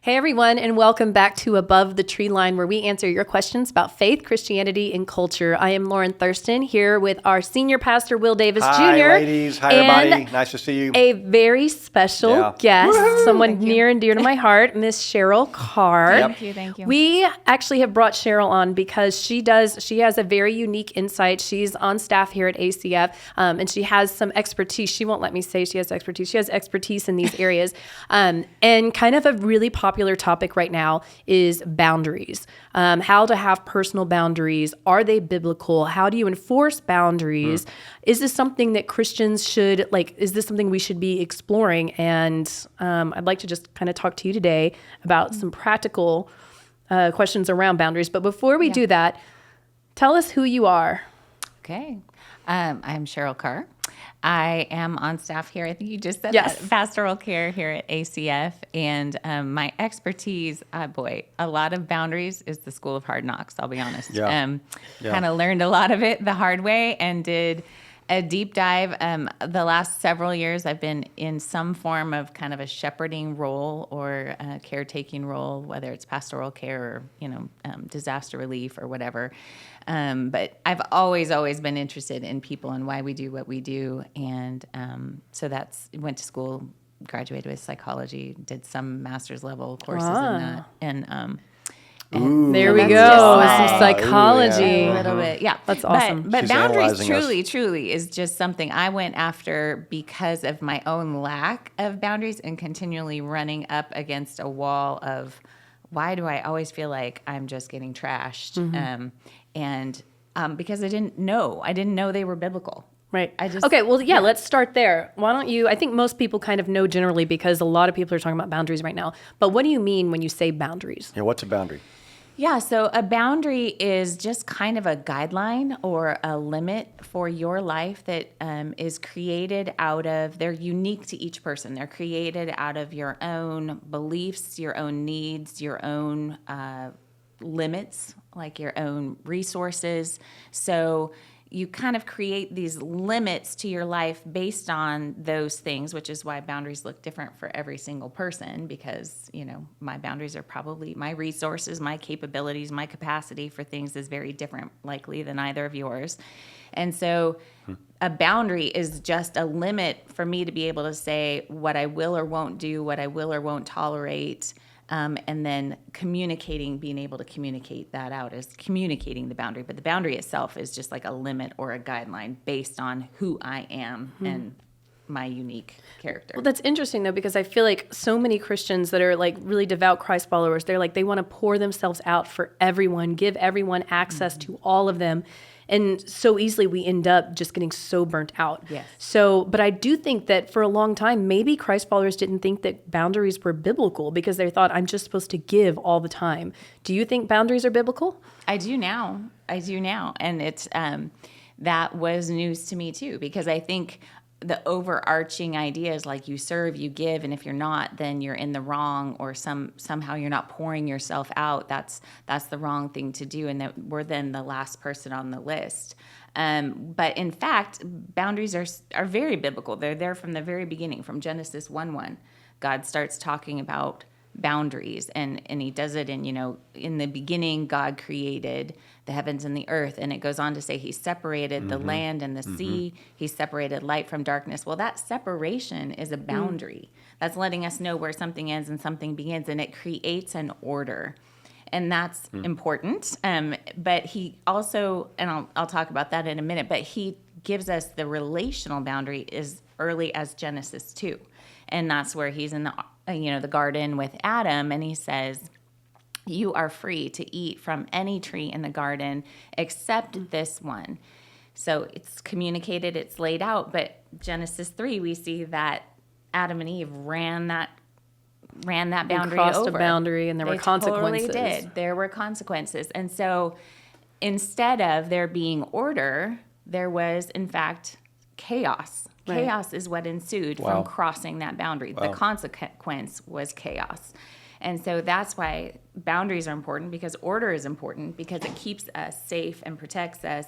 Hey everyone, and welcome back to Above the Tree Line, where we answer your questions about faith, Christianity, and culture. I am Lauren Thurston here with our senior pastor, Will Davis Jr. Hi, ladies. Hi, everybody. Nice to see you. A very special guest, someone near and dear to my heart, Miss Cheryl Carr. Thank you. We actually have brought Cheryl on because she has a very unique insight. She's on staff here at ACF, and she has some expertise. She won't let me say she has expertise. She has expertise in these areas. And kind of a really popular topic right now is boundaries. How to have personal boundaries. Are they biblical? How do you enforce boundaries? Is this something that Christians should, is this something we should be exploring? And I'd like to just kind of talk to you today about some practical questions around boundaries. But before we do that, tell us who you are. Okay. I'm Cheryl Carr. I am on staff here. I think you just said Yes. that. Pastoral care here at ACF. And my expertise, a lot of boundaries is the school of hard knocks, I'll be honest. Kind of learned a lot of it the hard way and did a deep dive. The last several years, I've been in some form of kind of a shepherding role or a caretaking role, whether it's pastoral care or, disaster relief or whatever. But I've always been interested in people and why we do what we do. And so went to school, graduated with psychology, did some master's level courses in that. And There we that's go. just Some like- psychology. a little bit, yeah. That's awesome. But She's boundaries analyzing us. truly is just something I went after because of my own lack of boundaries and continually running up against a wall of why do I always feel like I'm just getting trashed? Because I didn't know they were biblical. Right. Let's start there. Why don't you, I think most people kind of know generally because a lot of people are talking about boundaries right now. But what do you mean when you say boundaries? Yeah, what's a boundary? Yeah, so a boundary is just kind of a guideline or a limit for your life that is created they're unique to each person. They're created out of your own beliefs, your own needs, your own limits, like your own resources. So you kind of create these limits to your life based on those things, which is why boundaries look different for every single person because, my boundaries are probably my resources, my capabilities, my capacity for things is very different likely than either of yours. And so a boundary is just a limit for me to be able to say what I will or won't do, what I will or won't tolerate. And then being able to communicate that out is communicating the boundary. But the boundary itself is just like a limit or a guideline based on who I am and my unique character. Well, that's interesting though, because I feel like so many Christians that are really devout Christ followers, they want to pour themselves out for everyone, give everyone access to all of them. And so easily we end up just getting so burnt out. Yes. So, but I do think that for a long time, maybe Christ followers didn't think that boundaries were biblical because they thought I'm just supposed to give all the time. Do you think boundaries are biblical? I do now. And it's, that was news to me too, because I think the overarching idea is like you serve, you give, and if you're not, then you're in the wrong, or somehow you're not pouring yourself out. That's the wrong thing to do, and that we're then the last person on the list. But in fact, boundaries are very biblical. They're there from the very beginning, from Genesis 1:1. God starts talking about boundaries, and he does it in the beginning God created the heavens and the earth, and it goes on to say he separated the land and the sea, he separated light from darkness. Well, that separation is a boundary. That's letting us know where something ends and something begins, and it creates an order, and that's important. But he also, and I'll talk about that in a minute, but he gives us the relational boundary as early as Genesis 2, and that's where he's in the garden with Adam, and he says, you are free to eat from any tree in the garden except this one. So it's communicated, it's laid out, but Genesis 3, we see that Adam and Eve ran that boundary crossed over. a boundary, and there were consequences. Totally did. There were consequences. And so instead of there being order, there was, in fact, chaos. Right. Chaos is what ensued from crossing that boundary. The consequence was chaos. And so that's why boundaries are important, because order is important, because it keeps us safe and protects us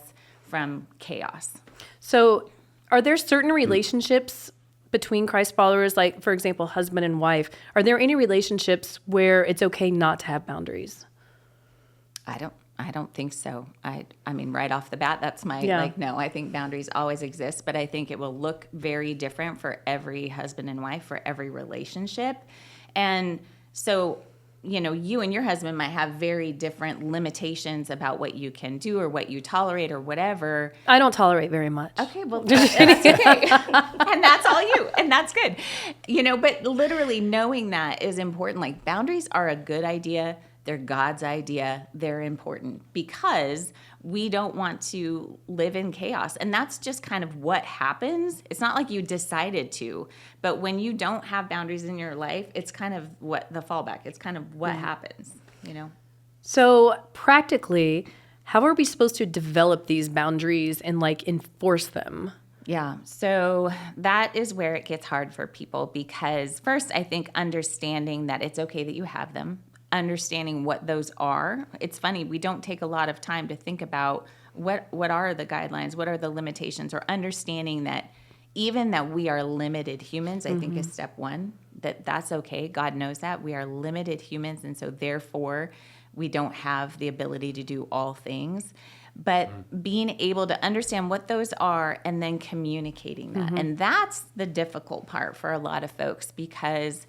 from chaos. So are there certain relationships between Christ followers, like, for example, husband and wife, are there any relationships where it's okay not to have boundaries? I don't think so. I mean, right off the bat, that's my, no, I think boundaries always exist, but I think it will look very different for every husband and wife, for every relationship. And so, you and your husband might have very different limitations about what you can do or what you tolerate or whatever. I don't tolerate very much. Okay, well, that's okay. And that's all you, and that's good. But literally knowing that is important. Like, boundaries are a good idea. They're God's idea. They're important because we don't want to live in chaos. And that's just kind of what happens. It's not like you decided to, but when you don't have boundaries in your life, it's kind of what the fallback, it's kind of what happens, So practically, how are we supposed to develop these boundaries and like enforce them? Yeah, so that is where it gets hard for people because first, I think understanding that it's okay that you have them, understanding what those are. It's funny, we don't take a lot of time to think about what are the guidelines, what are the limitations, or understanding that even that we are limited humans, I think is step one, that's okay. God knows that. We are limited humans, and so therefore we don't have the ability to do all things. But being able to understand what those are and then communicating that. And that's the difficult part for a lot of folks because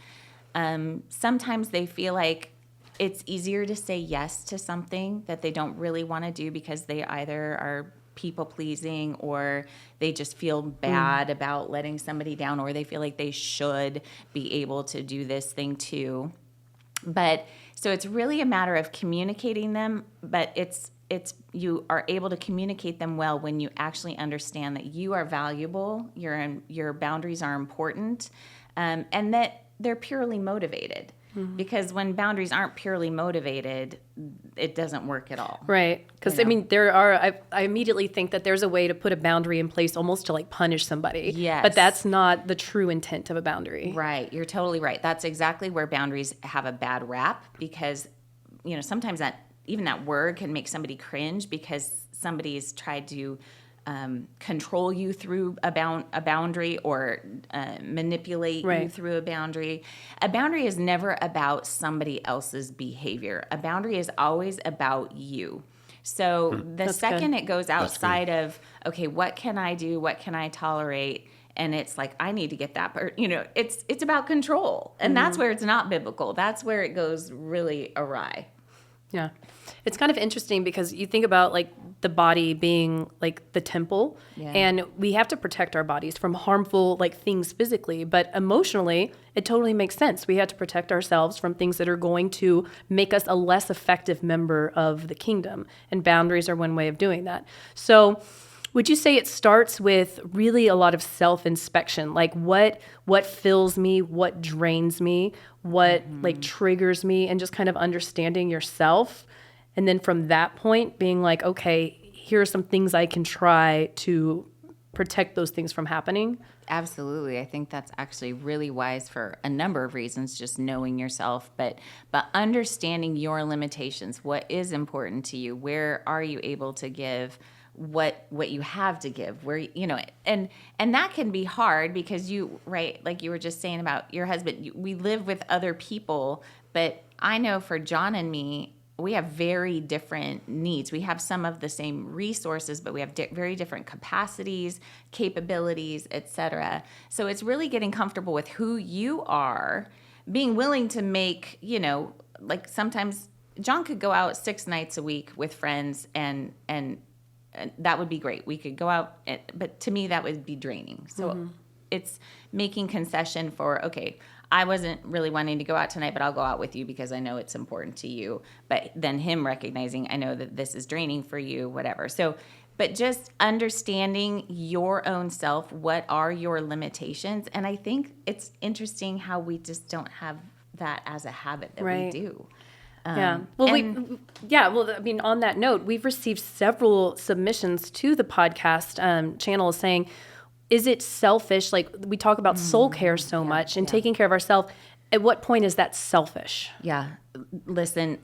sometimes they feel like it's easier to say yes to something that they don't really want to do because they either are people pleasing or they just feel bad about letting somebody down or they feel like they should be able to do this thing too. But so it's really a matter of communicating them, but it's you are able to communicate them well when you actually understand that you are valuable, your boundaries are important, and that they're purely motivated. Because when boundaries aren't purely motivated, it doesn't work at all. Right. Because, I mean, I immediately think that there's a way to put a boundary in place almost to like punish somebody. Yes. But that's not the true intent of a boundary. Right. You're totally right. That's exactly where boundaries have a bad rap because, sometimes even that word can make somebody cringe because somebody's tried to control you through a boundary or manipulate you through a boundary. A boundary is never about somebody else's behavior. A boundary is always about you. So the second it goes outside of, okay, what can I do? What can I tolerate? And it's like, I need to get that part, it's about control. And that's where it's not biblical. That's where it goes really awry. Yeah. It's kind of interesting because you think about like the body being like the temple and we have to protect our bodies from harmful like things physically, but emotionally it totally makes sense. We have to protect ourselves from things that are going to make us a less effective member of the kingdom, and boundaries are one way of doing that. So would you say it starts with really a lot of self-inspection? Like what fills me, what drains me, what like triggers me, and just kind of understanding yourself. And then from that point being like, okay, here are some things I can try to protect those things from happening. Absolutely. I think that's actually really wise for a number of reasons, just knowing yourself, but understanding your limitations. What is important to you? Where are you able to give what you have to give, where and that can be hard because like you were just saying about your husband, we live with other people, but I know for John and me, we have very different needs. We have some of the same resources, but we have very different capacities, capabilities, etc. So it's really getting comfortable with who you are, being willing to make, like sometimes John could go out 6 nights a week with friends and that would be great. We could go out, but to me, that would be draining. So it's making concession for, okay, I wasn't really wanting to go out tonight, but I'll go out with you because I know it's important to you. But then him recognizing, I know that this is draining for you, whatever. So, but just understanding your own self, what are your limitations? And I think it's interesting how we just don't have that as a habit that we do. Well, I mean, on that note, we've received several submissions to the podcast channel saying, is it selfish? Like we talk about soul care so much and taking care of ourselves. At what point is that selfish? Yeah. Listen,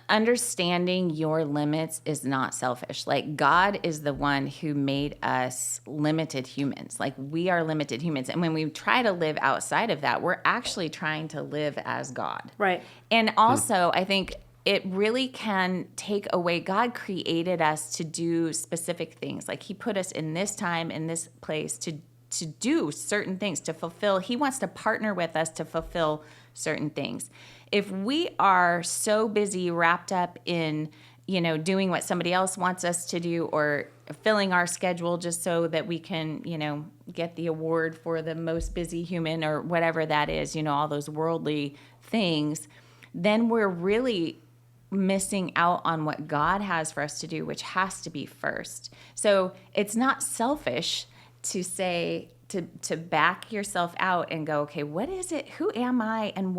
understanding your limits is not selfish. Like, God is the one who made us limited humans. Like, we are limited humans. And when we try to live outside of that, we're actually trying to live as God. Right. And also, I think it really can take away. God created us to do specific things. Like, he put us in this time, in this place to do certain things, to fulfill. He wants to partner with us to fulfill certain things. If we are so busy wrapped up in, doing what somebody else wants us to do, or filling our schedule just so that we can, get the award for the most busy human or whatever that is, all those worldly things, then we're really missing out on what God has for us to do, which has to be first. So it's not selfish to say, to back yourself out and go, okay, what is it? Who am I? And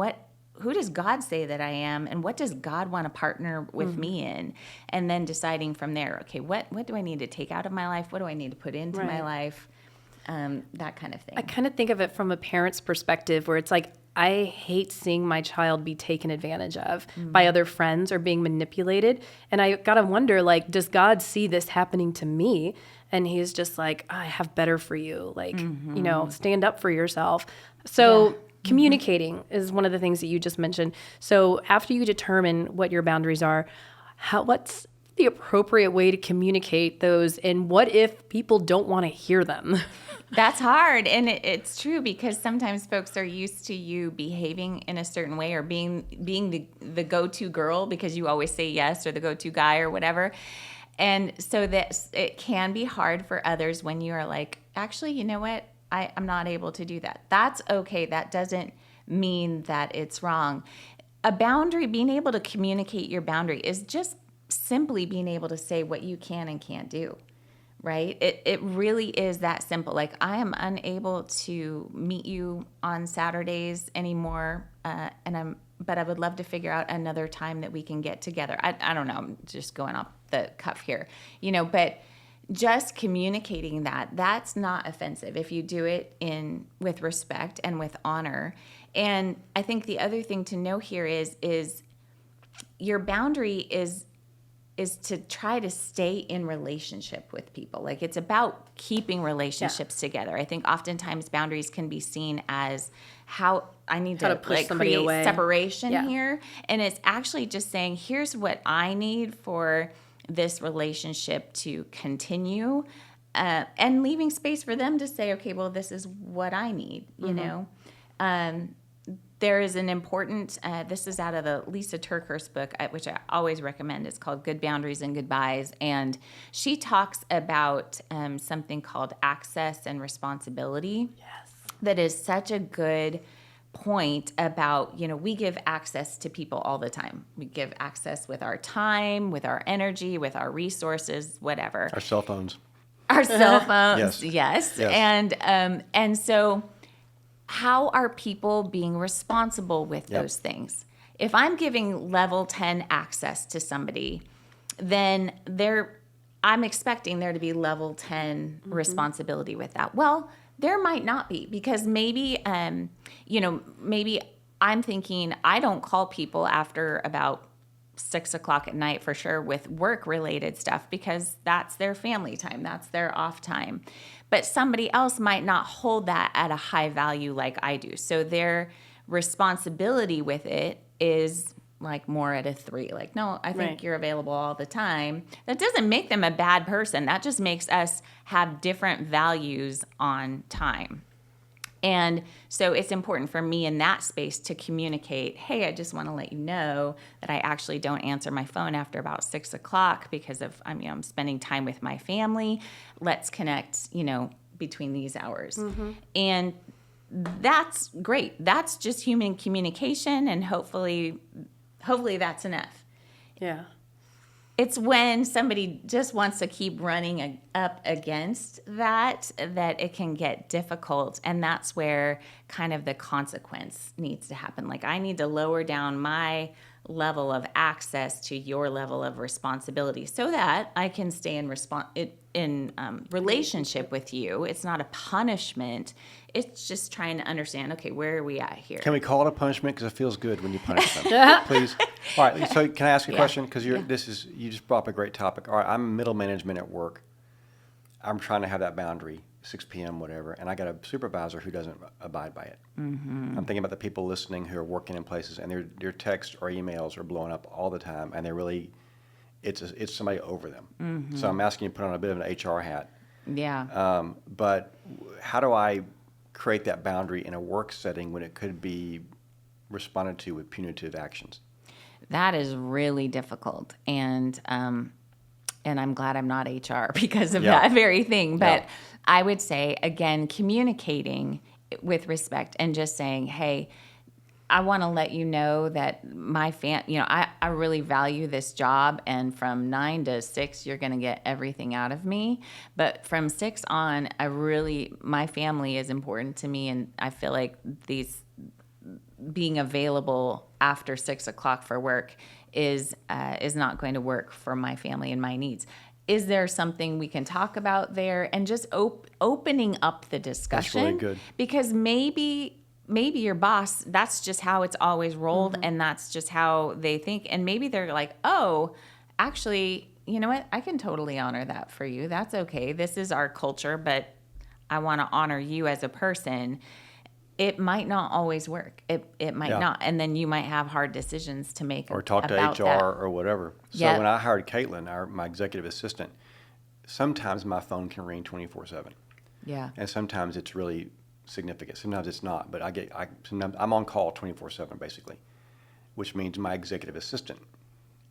who does God say that I am? And what does God want to partner with me in? And then deciding from there, okay, what do I need to take out of my life? What do I need to put into my life? That kind of thing. I kind of think of it from a parent's perspective, where it's like, I hate seeing my child be taken advantage of by other friends or being manipulated. And I got to wonder, like, does God see this happening to me? And he's just like, I have better for you. Like, stand up for yourself. So communicating is one of the things that you just mentioned. So after you determine what your boundaries are, what's the appropriate way to communicate those? And what if people don't want to hear them? That's hard. And it's true, because sometimes folks are used to you behaving in a certain way, or being the go-to girl because you always say yes, or the go-to guy or whatever. And so that it can be hard for others when you are like, actually, you know what? I'm not able to do that. That's okay. That doesn't mean that it's wrong. A boundary, being able to communicate your boundary, is just simply being able to say what you can and can't do. Right? It really is that simple. Like, I am unable to meet you on Saturdays anymore, but I would love to figure out another time that we can get together. I don't know. I'm just going off the cuff here, but just communicating that's not offensive if you do it with respect and with honor. And I think the other thing to know here is your boundary is to try to stay in relationship with people. Like, it's about keeping relationships together. I think oftentimes boundaries can be seen as how I need to push somebody create away. separation here. And it's actually just saying, here's what I need for this relationship to continue, and leaving space for them to say, okay, well, this is what I need, you know? There is an important, this is out of the Lisa TerKeurst book, which I always recommend. It's called Good Boundaries and Goodbyes. And she talks about something called access and responsibility. Yes. That is such a good point about, we give access to people all the time. We give access with our time, with our energy, with our resources, whatever. Our cell phones. Our cell phones, Yes. yes. And so how are people being responsible with those things? If I'm giving level 10 access to somebody, then I'm expecting there to be level 10 responsibility with that. Well, there might not be, because maybe, maybe I'm thinking I don't call people after about 6 o'clock at night for sure with work-related stuff, because that's their family time. That's their off time. But somebody else might not hold that at a high value like I do. So their responsibility with it is like more at a 3. Like, no, I think you're available all the time. That doesn't make them a bad person. That just makes us have different values on time. And so it's important for me in that space to communicate, hey, I just want to let you know that I actually don't answer my phone after about 6 o'clock because I'm spending time with my family. Let's connect, between these hours. And that's great. That's just human communication, and hopefully that's enough. Yeah. It's when somebody just wants to keep running up against that it can get difficult. And that's where kind of the consequence needs to happen. Like, I need to lower down my level of access to your level of responsibility so that I can stay in relationship with you. It's not a punishment. It's just trying to understand, okay, where are we at here? Can we call it a punishment? Because it feels good when you punish them. Please. All right. So can I ask you a question? Because you just brought up a great topic. All right. I'm middle management at work. I'm trying to have that boundary, 6 p.m., whatever, and I got a supervisor who doesn't abide by it. I'm thinking about the people listening who are working in places, and their texts or emails are blowing up all the time, and they're really, it's somebody over them. So I'm asking you to put on a bit of an HR hat. Yeah. But how do I create that boundary in a work setting when it could be responded to with punitive actions? That is really difficult. And I'm glad I'm not HR because of that very thing. But I would say, again, communicating with respect and just saying, hey, I want to let you know that I really value this job, and from 9 to 6, you're going to get everything out of me. But from 6 on, my family is important to me, and I feel like being available after 6 o'clock for work is not going to work for my family and my needs. Is there something we can talk about there? And just opening up the discussion. That's really good. Because maybe your boss, that's just how it's always rolled, and that's just how they think. And maybe they're like, oh, actually, you know what? I can totally honor that for you. That's okay. This is our culture, but I want to honor you as a person. It might not always work. It might not. And then you might have hard decisions to make or talk to about HR that. or whatever. So when I hired Caitlin, my executive assistant, sometimes my phone can ring 24/7. Yeah. And sometimes it's really significant. Sometimes it's not, but sometimes I'm on call 24/7 basically, which means my executive assistant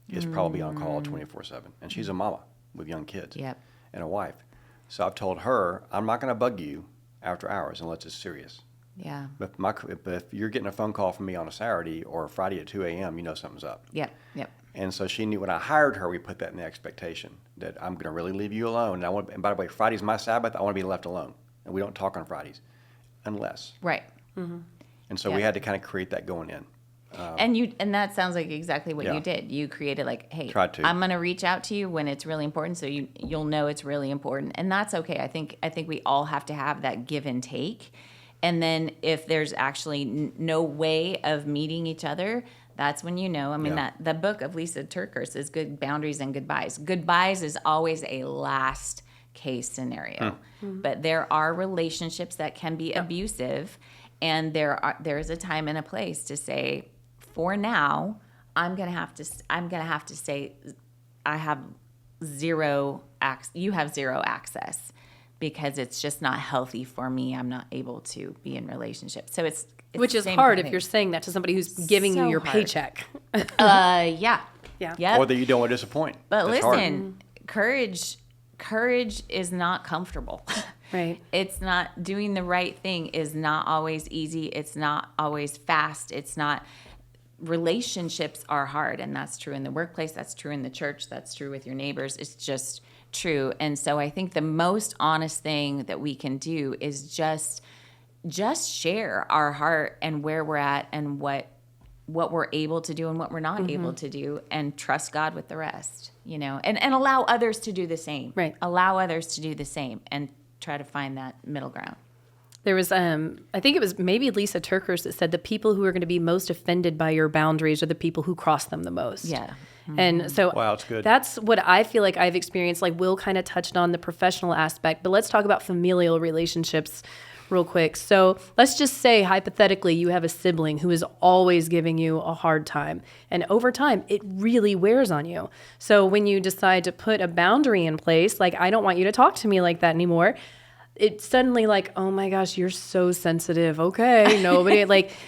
is probably on call 24/7, and she's a mama with young kids and a wife. So I've told her, I'm not going to bug you after hours unless it's serious. Yeah. But if you're getting a phone call from me on a Saturday or a Friday at 2 a.m., you know something's up. Yep. And so she knew when I hired her, we put that in the expectation that I'm going to really leave you alone. And by the way, Friday's my Sabbath. I want to be left alone, and we don't talk on Fridays, unless. Right. And so we had to kind of create that going in. And that sounds like exactly what you did. You created like, hey, I'm going to reach out to you when it's really important, so you'll know it's really important, and that's okay. I think we all have to have that give and take. And then if there's actually no way of meeting each other, that's when you know. I mean, that the book of Lisa TerKeurst is Good Boundaries and Goodbyes. Goodbyes is always a last case scenario. But there are relationships that can be abusive, and there is a time and a place to say, for now, I'm gonna have to say I have zero access. You have zero access. Because it's just not healthy for me. I'm not able to be in relationship. So it's which is hard if you're saying that to somebody who's giving you your paycheck. Yeah. Yep. Or that you don't want to disappoint. But That's listen, courage is not comfortable. Right. It's not doing the right thing is not always easy. It's not always fast. It's not. Relationships are hard, and that's true in the workplace. That's true in the church. That's true with your neighbors. It's just true. And so I think the most honest thing that we can do is just share our heart and where we're at and what we're able to do and what we're not able to do, and trust God with the rest, and allow others to do the same. Right. Allow others to do the same and try to find that middle ground. There was, I think it was maybe Lisa TerKeurst that said the people who are going to be most offended by your boundaries are the people who cross them the most. Yeah. And so wow, that's good. That's what I feel like I've experienced. Like Will kind of touched on the professional aspect, but let's talk about familial relationships real quick. So let's just say, hypothetically, you have a sibling who is always giving you a hard time. And over time, it really wears on you. So when you decide to put a boundary in place, like, I don't want you to talk to me like that anymore, it's suddenly like, oh my gosh, you're so sensitive. Okay, nobody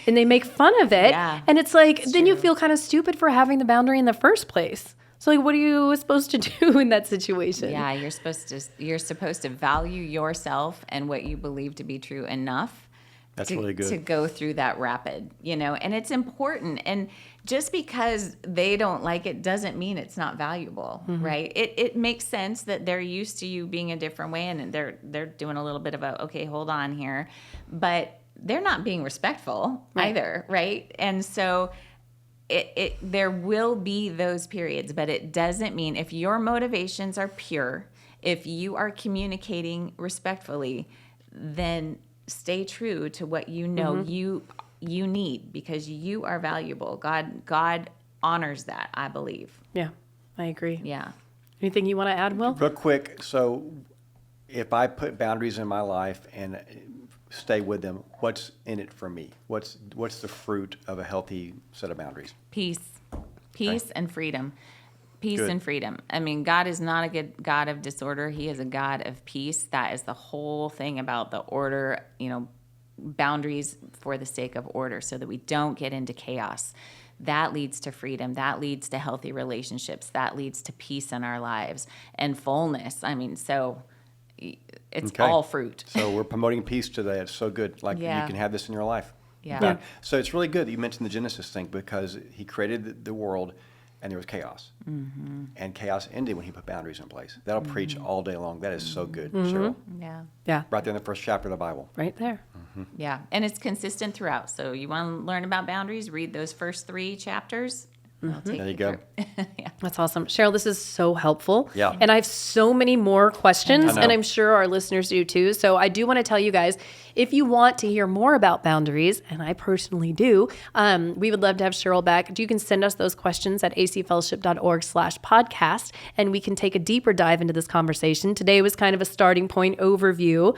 and they make fun of it. Yeah, and it's like, then you feel kind of stupid for having the boundary in the first place. So like, what are you supposed to do in that situation? Yeah, you're supposed to value yourself and what you believe to be true enough. That's really good. To go through that rapid, and it's important. And just because they don't like it doesn't mean it's not valuable, right? It makes sense that they're used to you being a different way, and they're doing a little bit of okay, hold on here, but they're not being respectful either, right? And so there will be those periods, but it doesn't mean if your motivations are pure, if you are communicating respectfully, then stay true to what you know you need, because you are valuable. God honors that, I believe. Yeah, I agree. Yeah. Anything you want to add, Will? Real quick, so if I put boundaries in my life and stay with them, what's in it for me? What's the fruit of a healthy set of boundaries? Peace and freedom. Peace Good. and freedom. I mean, God is not a good God of disorder. He is a God of peace. That is the whole thing about the order, boundaries for the sake of order, so that we don't get into chaos. That leads to freedom. That leads to healthy relationships. That leads to peace in our lives and fullness. I mean, so it's Okay. all fruit. So we're promoting peace today. It's so good. Like Yeah. you can have this in your life. Yeah. Okay. So it's really good that you mentioned the Genesis thing, because he created the world and there was chaos. Mm-hmm. And chaos ended when he put boundaries in place. That'll preach all day long. That is so good, Cheryl. Yeah. Yeah, Right there in the first chapter of the Bible. right there. Yeah. And it's consistent throughout. So you want to learn about boundaries, read those first 3 chapters. I'll take There you go. through. Yeah. That's awesome. Cheryl, this is so helpful. Yeah. And I have so many more questions, I know. and I'm sure our listeners do too. So I do want to tell you guys, if you want to hear more about boundaries, and I personally do, we would love to have Cheryl back. You can send us those questions at acfellowship.org/podcast, and we can take a deeper dive into this conversation. Today was kind of a starting point overview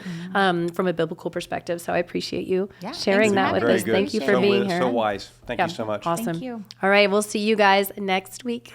from a biblical perspective. So I appreciate you Yeah, sharing thanks that for with having us. me. Thank you for so being with- here. So wise. Thank Yeah, you so much. Awesome. Thank you. All right, we'll see you guys next week.